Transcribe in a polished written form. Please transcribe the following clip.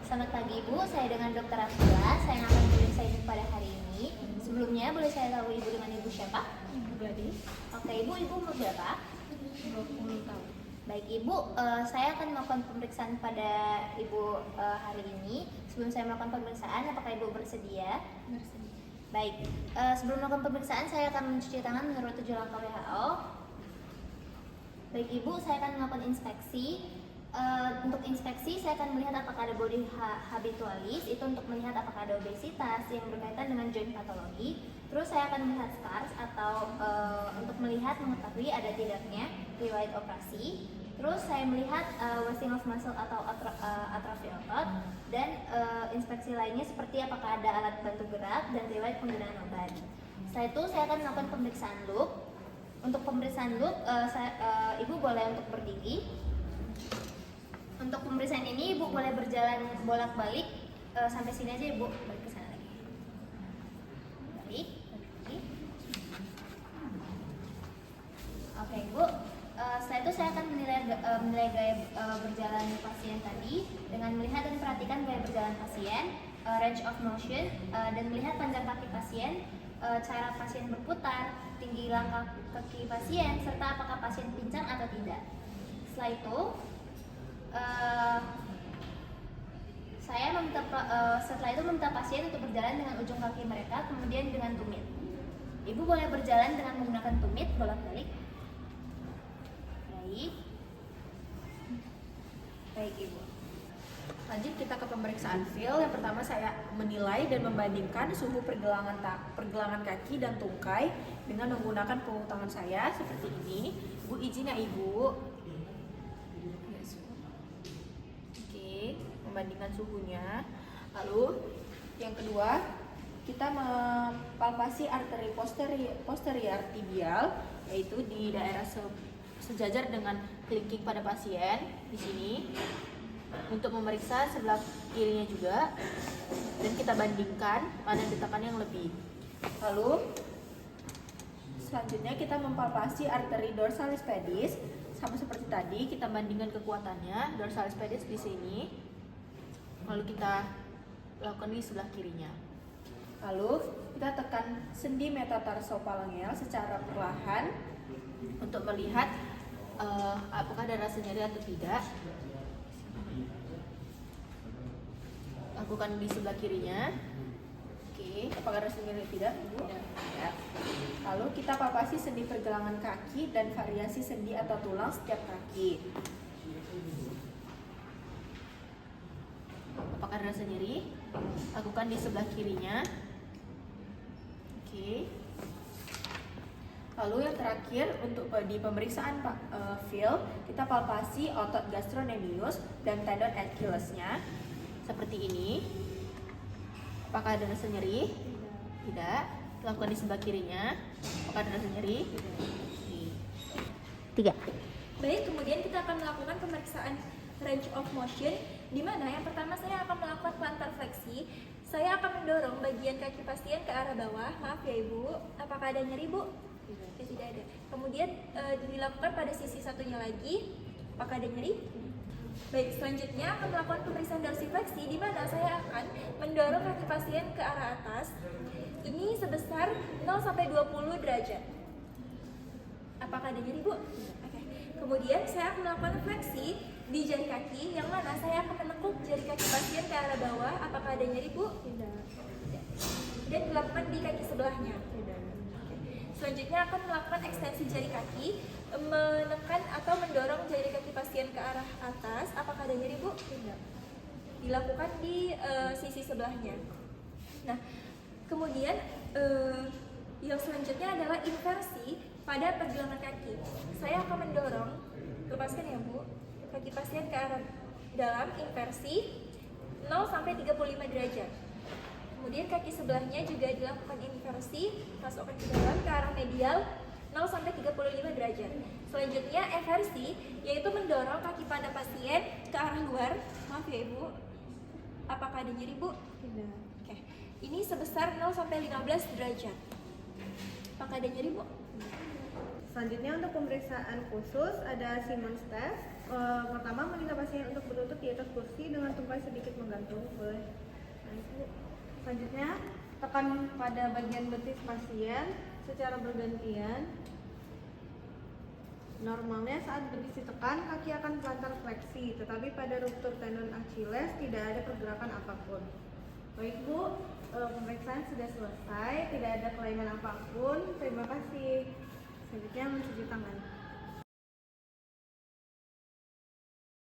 Selamat pagi Ibu, saya dengan Dr. Afila. Saya akan memeriksa Ibu pada hari ini. Sebelumnya boleh saya tahu Ibu dengan Ibu siapa? Ibu Gadis, Oke, Ibu umur berapa? 20 tahun. Baik Ibu, saya akan melakukan pemeriksaan pada Ibu hari ini. Sebelum saya melakukan pemeriksaan, apakah Ibu bersedia? Bersedia. Baik, sebelum melakukan pemeriksaan saya akan mencuci tangan menurut 7 langkah WHO. Baik Ibu, saya akan melakukan inspeksi. Untuk inspeksi saya akan melihat apakah ada body habitualis, itu untuk melihat apakah ada obesitas yang berkaitan dengan joint patologi. Terus saya akan melihat scars atau untuk melihat mengetahui ada tidaknya riwayat operasi. Terus saya melihat wasting of muscle atau atrofi otot, dan inspeksi lainnya seperti apakah ada alat bantu gerak dan riwayat penggunaan obat. Setelah itu saya akan melakukan pemeriksaan loop. Untuk pemeriksaan loop, Ibu boleh untuk berdiri. Untuk pemeriksaan ini Ibu boleh berjalan bolak-balik sampai sini aja Ibu, balik ke sana lagi. Balik. Oke Ibu, setelah itu saya akan menilai gaya berjalan pasien tadi dengan melihat dan perhatikan gaya berjalan pasien, range of motion, dan melihat panjang kaki pasien, cara pasien berputar, tinggi langkah kaki pasien, serta apakah pasien pincang atau tidak. Setelah itu setelah itu meminta pasien untuk berjalan dengan ujung kaki mereka, kemudian dengan tumit. Ibu boleh berjalan dengan menggunakan tumit bolak-balik. Baik Ibu. Lanjut kita ke pemeriksaan feel. Yang pertama saya menilai dan membandingkan suhu pergelangan kaki dan tungkai dengan menggunakan punggung tangan saya seperti ini. Bu, izin ya Ibu. Membandingkan suhunya. Lalu yang kedua, kita mempalpasi arteri posterior tibial, yaitu di daerah sejajar dengan kelingking pada pasien di sini, untuk memeriksa sebelah kirinya juga, dan kita bandingkan mana detakan yang lebih. Lalu selanjutnya kita mempalpasi arteri dorsalis pedis, sama seperti tadi, kita bandingkan kekuatannya. Dorsalis pedis di sini, lalu kita lakukan di sebelah kirinya. Lalu kita tekan sendi metatarsophalangeal secara perlahan untuk melihat apakah ada rasa nyeri atau tidak. Lakukan di sebelah kirinya. Oke, apakah rasa nyeri atau tidak, Ibu? Tidak. Lalu kita palpasi sendi pergelangan kaki dan variasi sendi atau tulang setiap kaki. Apakah ada rasa nyeri? Lakukan di sebelah kirinya. Oke. Lalu yang terakhir, untuk di pemeriksaan feel, kita palpasi otot gastrocnemius dan tendon Achillesnya seperti ini. Apakah ada rasa nyeri? Tidak. Lakukan di sebelah kirinya. Apakah ada rasa nyeri? 3. Baik, kemudian kita akan melakukan pemeriksaan range of motion, di mana yang pertama saya akan melakukan plantar fleksi. Saya akan mendorong bagian kaki pasien ke arah bawah. Maaf ya Ibu, apakah ada nyeri Bu? Tidak ada. Kemudian dilakukan pada sisi satunya lagi. Apakah ada nyeri? Baik, selanjutnya akan melakukan pemeriksaan dorsifleksi, di mana saya akan mendorong kaki pasien ke arah atas. Ini sebesar 0 sampai 20 derajat. Apakah ada nyeri Bu? Oke. Kemudian saya akan melakukan fleksi di jari kaki, yang mana saya akan menekuk jari kaki pasien ke arah bawah. Apakah ada nyeri Bu? Tidak. Dan dilakukan di kaki sebelahnya. Tidak. Selanjutnya akan melakukan ekstensi jari kaki, menekan atau mendorong jari kaki pasien ke arah atas. Apakah ada nyeri Bu? Tidak. Dilakukan di sisi sebelahnya. Nah, kemudian yang selanjutnya adalah inversi pada pergelangan kaki. Saya akan mendorong, lepaskan ya Bu, kaki pasien ke arah dalam, inversi 0 sampai 35 derajat. Kemudian kaki sebelahnya juga dilakukan inversi, masukkan ke dalam ke arah medial 0 sampai 35 derajat. Selanjutnya eversi, yaitu mendorong kaki pada pasien ke arah luar. Maaf ya Ibu, apakah ada nyeri Bu? Tidak. Oke. Ini sebesar 0 sampai 15 derajat. Apakah ada nyeri Bu? Selanjutnya untuk pemeriksaan khusus ada Simmons test. Pertama meminta pasien untuk berlutut di atas kursi dengan tumpai sedikit menggantung. Boleh. Nah, itu. Selanjutnya tekan pada bagian betis pasien secara bergantian. Normalnya saat betis ditekan kaki akan plantar fleksi, tetapi pada ruptur tendon Achilles tidak ada pergerakan apapun. Baik Bu, pemeriksaan sudah selesai, tidak ada kelainan apapun. Terima kasih. Selanjutnya mencuci tangan.